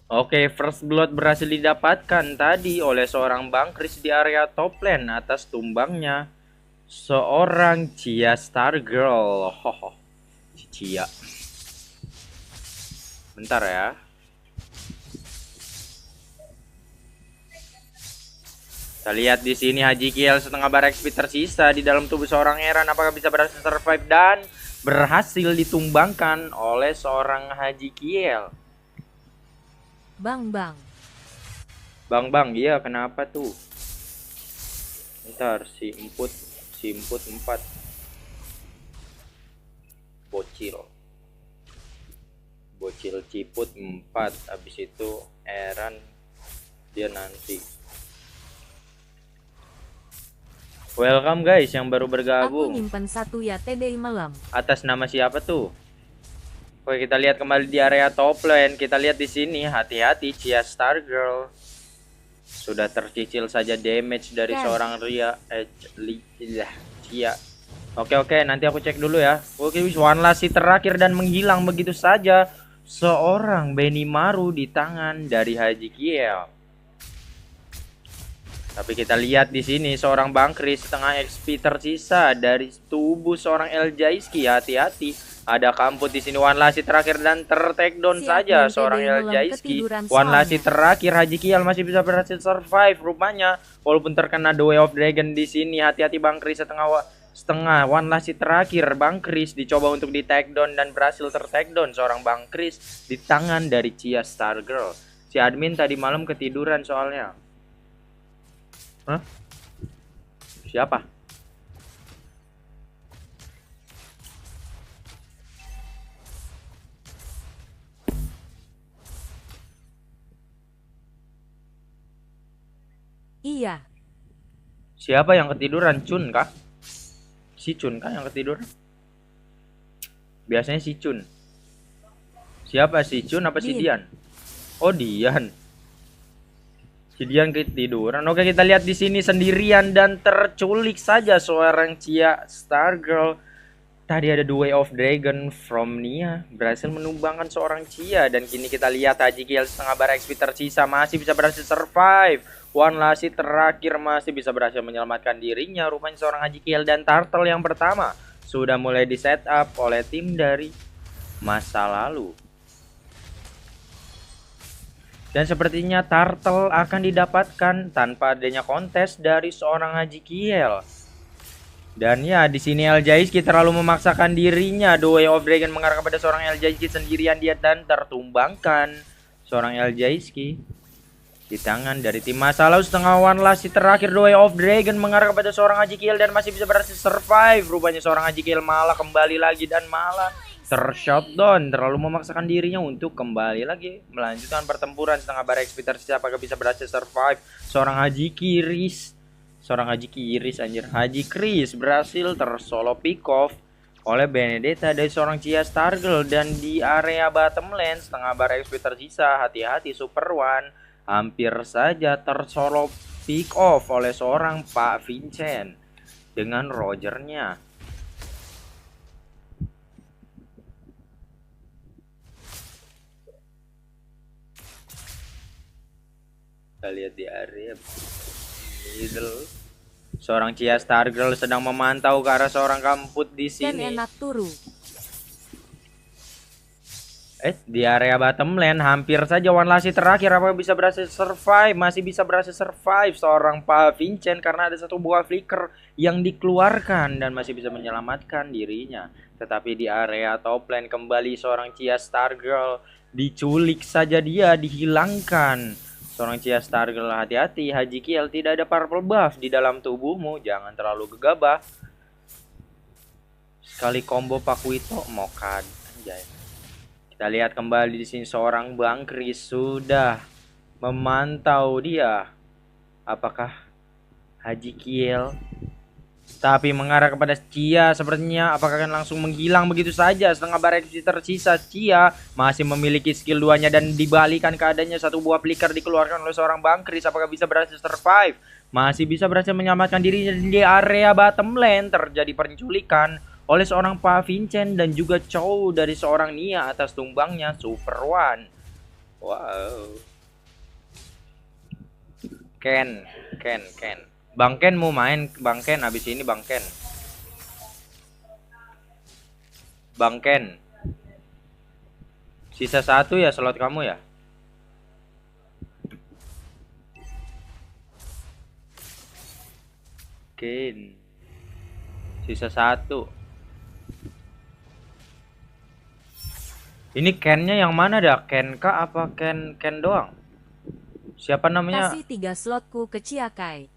Oke, first blood berhasil didapatkan tadi oleh seorang Bang Kris di area top lane atas tumbangnya seorang Cia Stargirl. Hoho, Cia. Bentar ya. Kita lihat di sini Haji Kiel setengah bar XP tersisa di dalam tubuh seorang Eran. Apakah bisa berhasil survive dan berhasil ditumbangkan oleh seorang Haji Kiel. Bang. Bang, iya kenapa tuh? Bentar, si Imput 4. Bocil. Bocil Ciput 4. Habis itu Eran dia nanti. Welcome guys yang baru Aku bergabung. nyimpen satu ya TDI malam. Atas nama siapa tuh? Oke, kita lihat kembali di area top lane. Kita lihat di sini, hati-hati Cia Stargirl. Sudah tercicil saja damage dari seorang Cia. Oke, nanti aku cek dulu ya. Oke, one last terakhir dan menghilang begitu saja seorang Benimaru di tangan dari Haji Kiel. Tapi kita lihat di sini seorang Bang Kris setengah XP tersisa dari tubuh seorang Eljaiski. Hati-hati, ada Kamput di sini. One last terakhir dan take down saja seorang Eljaiski. One last terakhir Haji Kiel masih bisa berhasil survive rupanya walaupun terkena The Way of Dragon di sini. Hati-hati Bang Kris setengah one last terakhir. Bang Kris dicoba untuk di take down dan berhasil take down seorang Bang Kris di tangan dari Cia Stargirl. Si admin tadi malam ketiduran soalnya. Hah? Siapa? Iya. Siapa yang ketiduran? Cun kah? Si Cun kah yang ketiduran? Biasanya si Cun. Siapa si Cun apa si Dian? Oh, Dian. Si Dian ketiduran. Oke, kita lihat di sini sendirian dan terculik saja seorang Cia Stargirl. Tadi ada The Way of Dragon from Nia berhasil menumbangkan seorang Cia dan kini kita lihat Haji Kiel setengah bar XP tersisa masih bisa berhasil survive. One last terakhir masih bisa berhasil menyelamatkan dirinya. Rupanya seorang Haji Kiel dan Turtle yang pertama sudah mulai di setup oleh tim dari masa lalu. Dan sepertinya Turtle akan didapatkan tanpa adanya kontes dari seorang Haji Kiel. Dan ya di sini Eljaiski terlalu memaksakan dirinya. The Way of Dragon mengarah kepada seorang Eljaiski sendirian dia dan tertumbangkan seorang Eljaiski di tangan dari tim masa lalu. Setengah one last terakhir The Way of Dragon mengarah kepada seorang Haji Kiel dan masih bisa berhasil survive. Rupanya seorang Haji Kiel malah kembali lagi dan malah tershotdown. Terlalu memaksakan dirinya untuk kembali lagi melanjutkan pertempuran. Setengah bar XP tersisa apakah bisa berhasil survive seorang Haji Kiris. Seorang Haji Kiris anjir. Haji Kris berhasil tersolo pick off oleh Benedetta dari seorang Cia Stargirl. Dan di area bottom lane setengah bar XP tersisa. Hati-hati Super One hampir saja tersolo pick off oleh seorang Pak Vincent dengan Rogernya. Kita lihat di area middle. Seorang Cia Stargirl sedang memantau ke arah seorang Kamput di sini. Dan enak turu. Di area bottom lane hampir saja one last terakhir. Apa bisa berhasil survive? Masih bisa berhasil survive seorang Pak Vincent karena ada satu buah flicker yang dikeluarkan dan masih bisa menyelamatkan dirinya. Tetapi di area top lane kembali seorang Cia Stargirl diculik saja, dia dihilangkan. Seorang Cia Stargirl, hati-hati Haji Kiel, tidak ada purple buff di dalam tubuhmu, jangan terlalu gegabah. Sekali combo Pakuito mokad anjay. Kita lihat kembali di sini seorang Bang Kris sudah memantau dia. Apakah Haji Kiel tapi mengarah kepada Cia sepertinya. Apakah akan langsung menghilang begitu saja? Setengah bar XP tersisa. Cia masih memiliki skill 2-nya dan dibalikan keadaannya. Satu buah flicker dikeluarkan oleh seorang Bang Kris. Apakah bisa berhasil survive? Masih bisa berhasil menyelamatkan dirinya di area bottom lane. Terjadi penculikan oleh seorang Pak Vincent dan juga Chow dari seorang Nia atas tumbangnya Super One. Wow. Ken, Ken. Bang Ken mau main, Bang Ken abis ini Bang Ken. Bang Ken. Sisa satu ya slot kamu ya? Ken. Sisa satu. Ini Kennya yang mana dah? Ken kah apa Ken doang? Siapa namanya? Kasih 3 slotku ke Ciakai.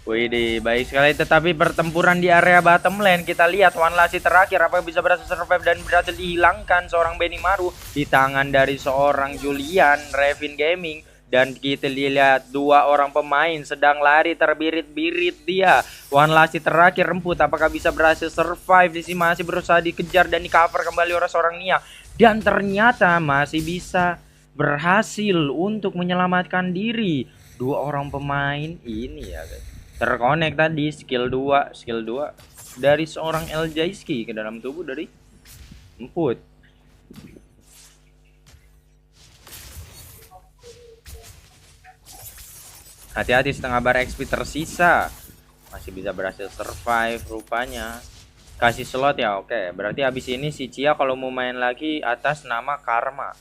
Wih, baik sekali. Tetapi pertempuran di area bottom lane kita lihat One Lassie terakhir apa bisa berhasil survive dan berhasil dihilangkan seorang Benimaru di tangan dari seorang Julian Revin Gaming. Dan kita lihat dua orang pemain sedang lari terbirit-birit dia. One Lassie terakhir remput apakah bisa berhasil survive di sini, masih berusaha dikejar dan di cover kembali oleh seorang Nia. Dan ternyata masih bisa berhasil untuk menyelamatkan diri. Dua orang pemain ini ya guys. Terkonek tadi skill 2 dari seorang Eljaiski ke dalam tubuh dari Emput. Hati-hati setengah bar XP tersisa. Masih bisa berhasil survive rupanya. Kasih slot ya, oke. Berarti habis ini si Cia kalau mau main lagi atas nama Karma.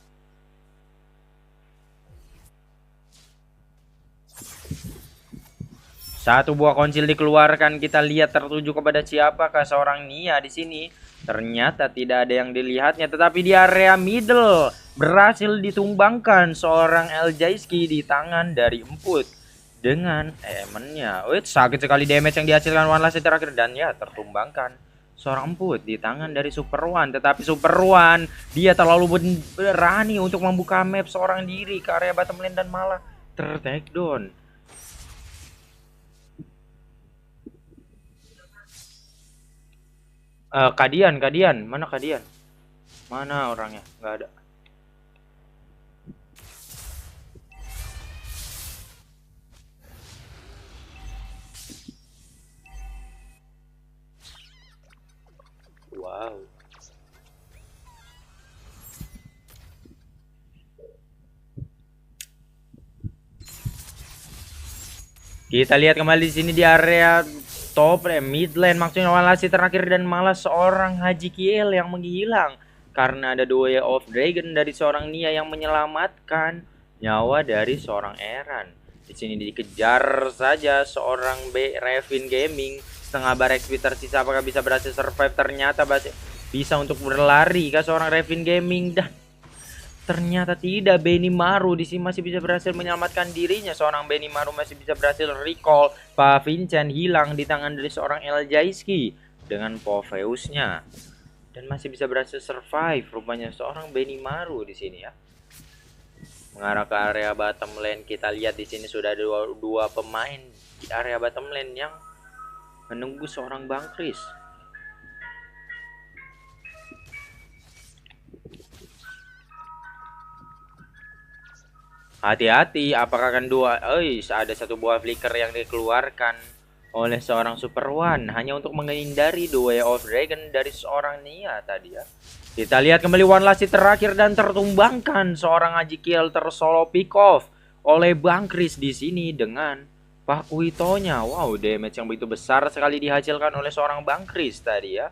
Satu buah konsil dikeluarkan, kita lihat tertuju kepada siapakah seorang Nia di sini. Ternyata tidak ada yang dilihatnya, tetapi di area middle berhasil ditumbangkan seorang Eljaiski di tangan dari Emput dengan emennya. Wih, sakit sekali damage yang dihasilkan One Lassie terakhir dan ya tertumbangkan seorang Emput di tangan dari Super One. Tetapi Super One dia terlalu berani untuk membuka map seorang diri ke area bottom lane dan malah ter-take down. Kadian, mana Kadian? Mana orangnya? Nggak ada. Wow. Kita lihat kembali di sini di area top mid lane maksudnya One Lassie terakhir dan malah seorang Haji Kiel yang menghilang karena ada Way of Dragon dari seorang Nia yang menyelamatkan nyawa dari seorang Eran. Di sini dikejar saja seorang Revin Gaming, setengah bar XP tersisa apakah bisa berhasil survive, ternyata bisa untuk berlari ke seorang Revin Gaming dan ternyata tidak. Benimaru di sini masih bisa berhasil menyelamatkan dirinya. Seorang Benimaru masih bisa berhasil recall. Pak Vincent hilang di tangan dari seorang Eljaiski dengan Poveusnya dan masih bisa berhasil survive rupanya seorang Benimaru di sini ya. Mengarah ke area bottom lane, kita lihat di sini sudah ada dua pemain di area bottom lane yang menunggu seorang Bang Kris. Hati-hati, apakah akan ada satu buah flicker yang dikeluarkan oleh seorang Super One hanya untuk menghindari The Way of Dragon dari seorang Nia tadi ya. Kita lihat kembali One Lassie terakhir dan tertumbangkan seorang Haji Kiel tersolo pick off oleh Bang Kris di sini dengan Pakuitonya. Wow, damage yang begitu besar sekali dihasilkan oleh seorang Bang Kris tadi ya.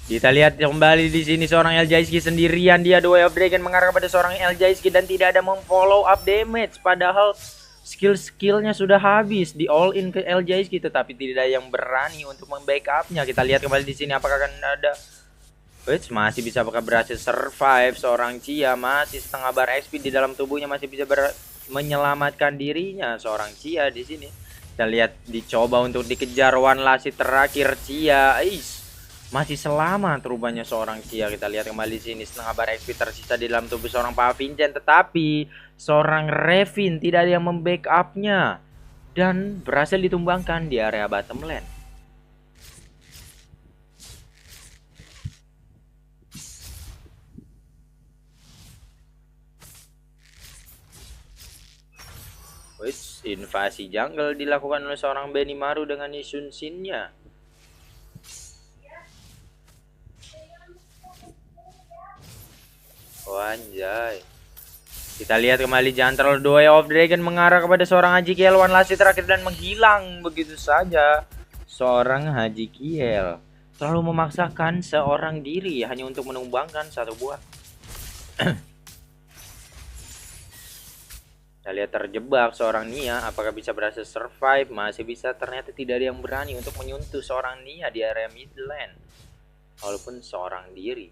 Kita lihat kembali di sini seorang Eljaiski sendirian, dia The Way of Dragon mengarah kepada seorang Eljaiski dan tidak ada memfollow up damage, padahal skill-skillnya sudah habis di all in ke Eljaiski, tetapi tidak ada yang berani untuk membackupnya. Kita lihat kembali di sini apakah akan ada masih bisa apakah berhasil survive seorang Cia, masih setengah bar XP di dalam tubuhnya, masih bisa menyelamatkan dirinya seorang Cia di sini. Kita lihat dicoba untuk dikejar One Lassie terakhir Cia. Masih selamat rupanya seorang Cia. Kita lihat kembali sini setengah bar XP tersisa di dalam tubuh seorang Pak Vincent, tetapi seorang Revin tidak ada yang membackupnya dan berhasil ditumbangkan di area bottom lane. Wih, invasi jungle dilakukan oleh seorang Benimaru dengan Isun Shin-nya. Oh, anjay. Kita lihat kembali Jantrol Way of Dragon mengarah kepada seorang Haji Kiel. One last terakhir dan menghilang begitu saja. Seorang Haji Kiel terlalu memaksakan seorang diri hanya untuk menumbangkan satu buah. Kita lihat terjebak seorang Nia, apakah bisa berhasil survive? Masih bisa, ternyata tidak ada yang berani untuk menyentuh seorang Nia di area mid lane. Walaupun seorang diri.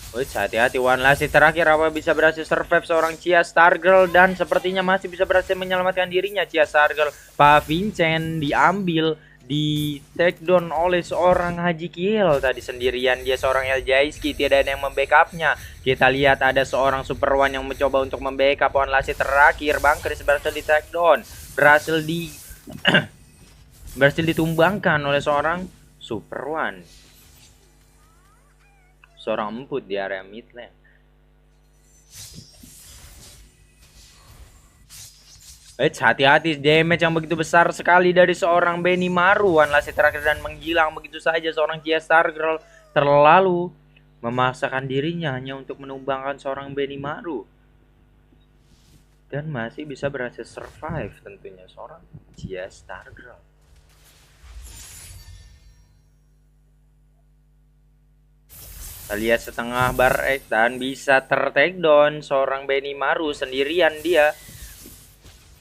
Wih, hati-hati, one last terakhir, apa bisa berhasil survive seorang Chia Stargirl, dan sepertinya masih bisa berhasil menyelamatkan dirinya. Chia Stargirl, Pak Vincent diambil, di take down oleh seorang Haji Kiel. Tadi sendirian dia, seorang Eljaiski, tidak ada yang membackupnya. Kita lihat ada seorang Super One yang mencoba untuk membackup. One last terakhir, Bang Chris berhasil di take down, berhasil ditumbangkan oleh seorang Super One. Seorang emput di area mid lane. Hati-hati, damage yang begitu besar sekali dari seorang Benimaru. One last terakhir dan menghilang begitu saja. Seorang Chia Stargirl terlalu memaksakan dirinya hanya untuk menumbangkan seorang Benimaru. Dan masih bisa berhasil survive tentunya seorang Chia Stargirl. Kita lihat setengah bar dan bisa ter-take down seorang Benimaru sendirian dia.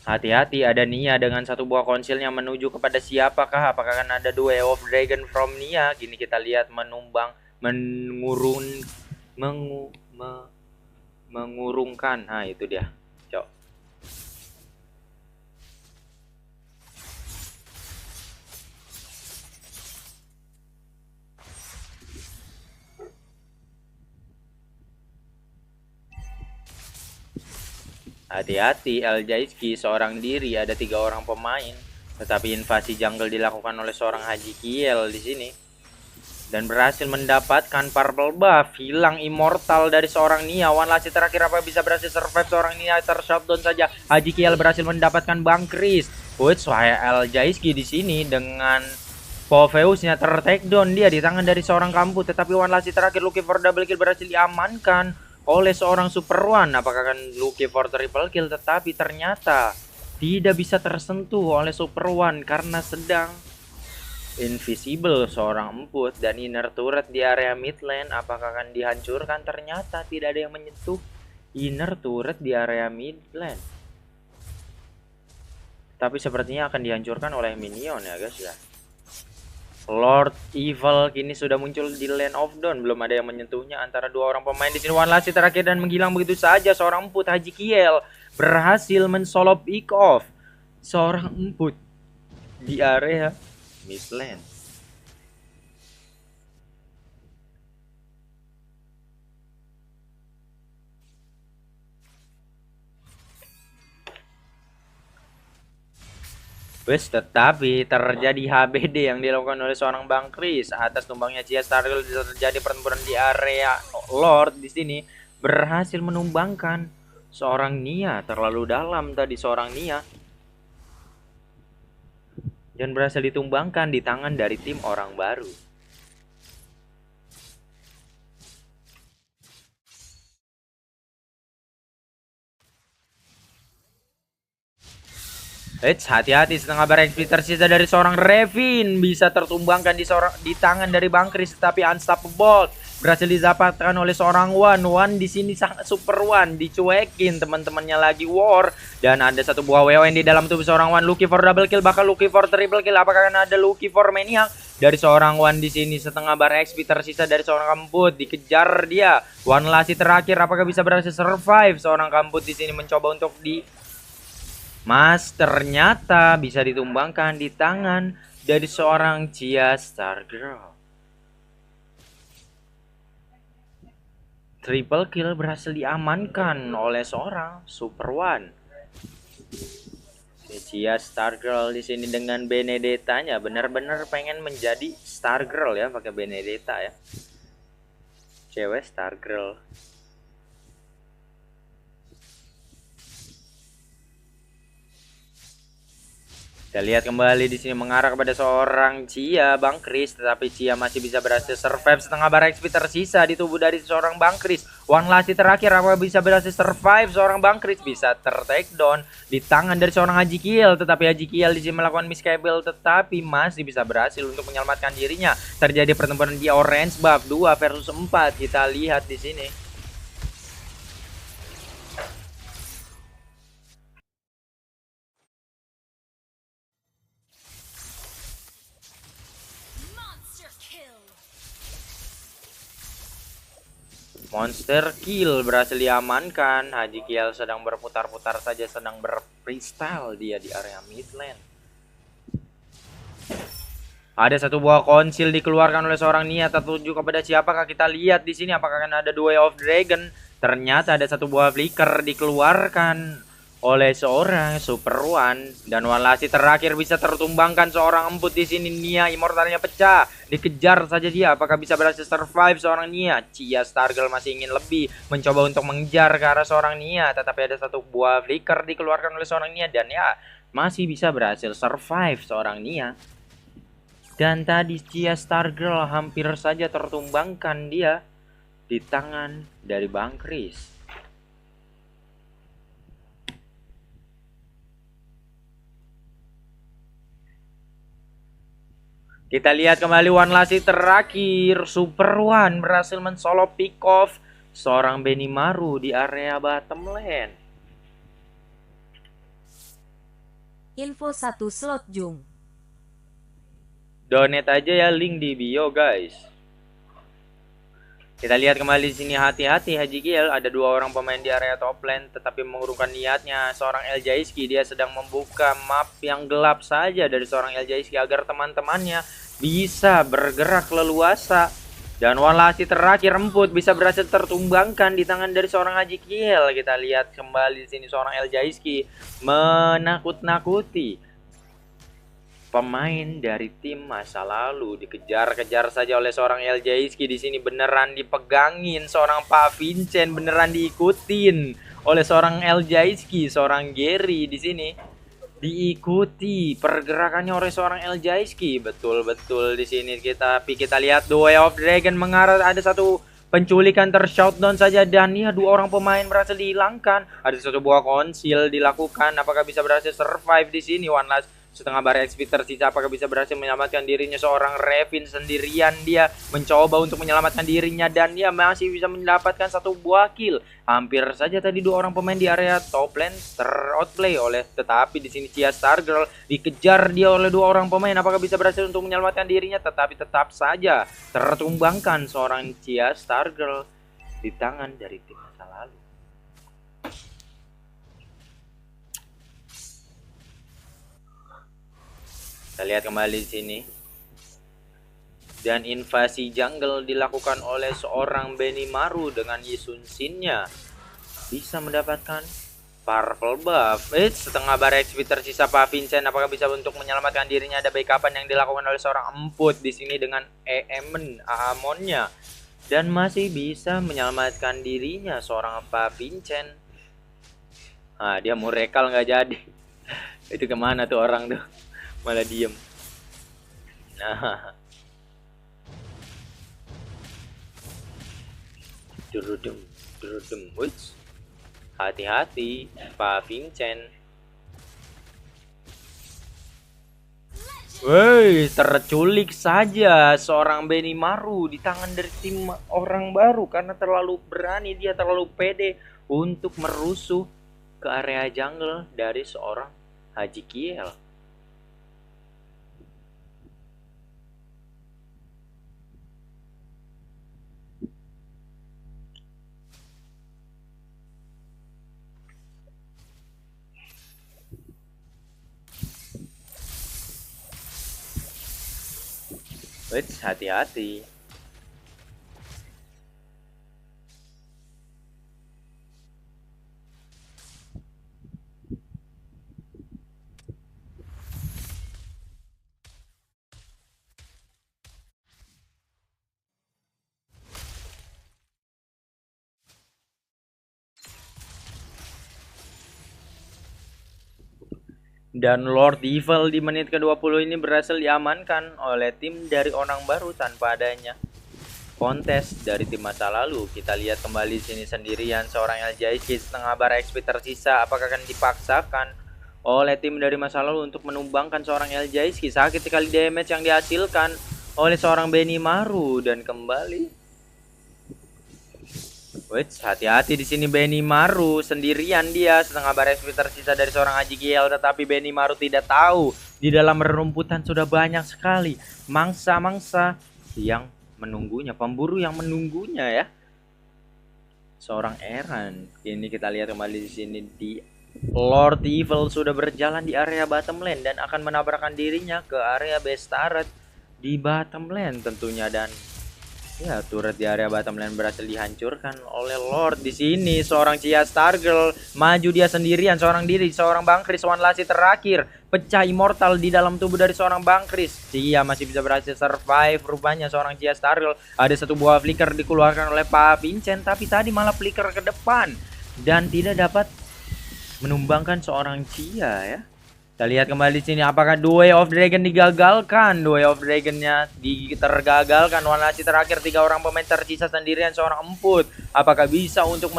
Hati-hati, ada Nia dengan satu buah konsilnya menuju kepada siapakah? Apakah akan ada Way of Dragon from Nia? Gini kita lihat mengurungkan. Nah, itu dia. Cok. Hati-hati, Eljaiski seorang diri, ada 3 orang pemain. Tetapi invasi jungle dilakukan oleh seorang Haji Kiel di sini. Dan berhasil mendapatkan purple buff. Hilang immortal dari seorang Nia. One last terakhir, apa bisa berhasil survive seorang Nia? Ter-shutdown saja. Haji Kiel berhasil mendapatkan Bang Chris. Wih, Eljaiski di sini dengan Poveusnya ter-take down dia di tangan dari seorang kampu. Tetapi one last terakhir, Lucky for double kill berhasil diamankan oleh seorang Super One. Apakah akan Lucky for triple kill? Tetapi ternyata tidak bisa tersentuh oleh Super One karena sedang invisible seorang emput. Dan inner turret di area mid lane, apakah akan dihancurkan? Ternyata tidak ada yang menyentuh inner turret di area mid lane. Tapi sepertinya akan dihancurkan oleh minion ya guys ya. Lord Evil kini sudah muncul di Land of Dawn. Belum ada yang menyentuhnya antara 2 orang pemain di sini. One last terakhir dan menghilang begitu saja. Seorang emput Haji Kiel berhasil mensolo pick off seorang emput di area mid lane. Wes, tetapi terjadi HBD yang dilakukan oleh seorang Bang Chris atas tumbangnya Chia Stargirl. Terjadi pertempuran di area Lord di sini, berhasil menumbangkan seorang Nia. Terlalu dalam tadi seorang Nia, dan berhasil ditumbangkan di tangan dari tim orang baru. Hati-hati, setengah bar XP tersisa dari seorang Revin bisa tertumbangkan di tangan dari Bang Chris, tapi unstoppable berhasil didapatkan oleh seorang One di sini sangat Super One, dicuekin teman-temannya lagi war, dan ada satu buah WON di dalam tubuh seorang One. Lucky for double kill, bakal Lucky for triple kill. Apakah akan ada Lucky for Maniac dari seorang One di sini? Setengah bar XP tersisa dari seorang Kambut, dikejar dia. One last terakhir, apakah bisa berhasil survive seorang Kambut di sini? Mencoba untuk ternyata bisa ditumbangkan di tangan dari seorang Chia Stargirl. Triple kill berhasil diamankan oleh seorang Super One. Cia Stargirl di sini dengan Benedetta-nya benar-benar pengen menjadi Stargirl ya, pakai Benedetta ya. Cewek Stargirl. Kita lihat kembali di sini mengarah kepada seorang Cia Bang Chris, tetapi Cia masih bisa berhasil survive. Setengah bar XP tersisa di tubuh dari seorang Bang Chris. One last terakhir, apa bisa berhasil survive seorang Bang Chris, bisa ter-take down di tangan dari seorang Haji Kiel, tetapi Haji Kiel di sini melakukan miscable, tetapi masih bisa berhasil untuk menyelamatkan dirinya. Terjadi pertempuran di orange buff 2 versus 4. Kita lihat di sini. Monster kill berhasil diamankan. Haji Kiel sedang berputar-putar saja, sedang berfreestyle dia di area mid lane. Ada satu buah konsil dikeluarkan oleh seorang Nia, tertuju kepada siapakah? Kita lihat di sini apakah akan ada Way of Dragon. Ternyata ada satu buah flicker dikeluarkan oleh seorang Super One, dan walasi terakhir bisa tertumbangkan seorang emput di sini. Nia immortalnya pecah, dikejar saja dia, apakah bisa berhasil survive seorang Nia? Cia Stargirl masih ingin lebih, mencoba untuk mengejar ke arah seorang Nia, tetapi ada satu buah flicker dikeluarkan oleh seorang Nia, dan ya masih bisa berhasil survive seorang Nia. Dan tadi Cia Stargirl hampir saja tertumbangkan dia di tangan dari Bang Chris. Kita lihat kembali one last terakhir. Super One berhasil mensolo pick off seorang Benimaru di area bottom lane. Info 1 slot Jung. Donate aja ya, link di bio guys. Kita lihat kembali di sini, hati-hati Haji Kiel, ada dua orang pemain di area top lane tetapi mengurungkan niatnya. Seorang Eljaiski, dia sedang membuka map yang gelap saja dari seorang Eljaiski agar teman-temannya bisa bergerak leluasa. Dan walasi terakhir emput bisa berhasil tertumbangkan di tangan dari seorang Haji Kiel. Kita lihat kembali di sini seorang Eljaiski menakut-nakuti pemain dari tim masa lalu, dikejar-kejar saja oleh seorang Eljaiski di sini, beneran dipegangin seorang Pak Vincent, beneran diikutin oleh seorang Eljaiski, seorang Gary di sini diikuti pergerakannya oleh seorang Eljaiski. Betul-betul di sini kita lihat The Way of Dragon mengarah, ada satu penculikan tershutdown saja, dan ya dua orang pemain berhasil dihilangkan. Ada satu buah konsil dilakukan, apakah bisa berhasil survive di sini? One last setengah bar XP tersisa, apakah bisa berhasil menyelamatkan dirinya? Seorang Revin sendirian, dia mencoba untuk menyelamatkan dirinya dan dia masih bisa mendapatkan satu buah kill. Hampir saja tadi dua orang pemain di area top lane ter-outplay oleh, tetapi di sini Cia Stargirl dikejar dia oleh dua orang pemain, apakah bisa berhasil untuk menyelamatkan dirinya? Tetapi tetap saja tertumbangkan seorang Cia Stargirl di tangan dari tim masa lalu. Kita lihat kembali di sini. Dan invasi jungle dilakukan oleh seorang Benimaru dengan Yisun Shin-nya. Bisa mendapatkan purple buff. Setengah bar XP tersisa Pak Vincent, apakah bisa untuk menyelamatkan dirinya? Ada backupan yang dilakukan oleh seorang emput di sini dengan Amonnya. Dan masih bisa menyelamatkan dirinya seorang Pak Vincent. Ah, dia mau rekal nggak jadi. Itu kemana tuh orang tuh? Malah diem. Nah, durudum, wits. Hati-hati, Pak Vincent. Woi, terculik saja seorang Benimaru di tangan dari tim orang baru karena terlalu berani, dia terlalu pede untuk merusuh ke area jungle dari seorang Haji Kiel. Wait, hati-hati. Dan Lord Evil di menit ke-20 ini berhasil diamankan oleh tim dari orang baru tanpa adanya kontes dari tim masa lalu. Kita lihat kembali sini sendirian seorang LJC setengah bar XP tersisa. Apakah akan dipaksakan oleh tim dari masa lalu untuk menumbangkan seorang LJC? Sakit sekali damage yang dihasilkan oleh seorang Benimaru. Dan kembali, wait, hati-hati di sini Benimaru sendirian, dia setengah bar XP tersisa dari seorang Haji Giel, tetapi Benimaru tidak tahu di dalam rerumputan sudah banyak sekali mangsa-mangsa yang menunggunya, pemburu yang menunggunya ya. Seorang Eren. Ini kita lihat kembali di sini di Lord Evil sudah berjalan di area bottom lane dan akan menabrakkan dirinya ke area base turret di bottom lane tentunya. Dan ya, turret di area bottom lane berhasil dihancurkan oleh Lord. Di sini seorang Cia Stargirl maju dia sendirian, seorang diri, seorang Bang Kris One Last terakhir, pecah immortal di dalam tubuh dari seorang Bang Kris. Cia masih bisa berhasil survive. Rupanya seorang Cia Stargirl ada satu buah flicker dikeluarkan oleh Pak Vincent, tapi tadi malah flicker ke depan dan tidak dapat menumbangkan seorang Cia ya. Kita lihat kembali di sini, apakah Way of Dragon digagalkan? Way of Dragonnya tergagalkan. One Last terakhir, 3 orang pemain tersisa sendirian seorang Emput. Apakah bisa untuk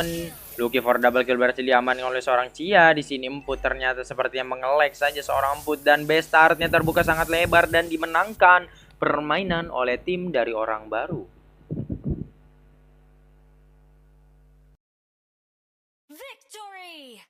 Lucky for double kill berhasil diamankan oleh seorang Cia. Di sini Emput ternyata sepertinya mengelek saja seorang Emput dan base startnya terbuka sangat lebar dan dimenangkan permainan oleh tim dari orang baru. Victory!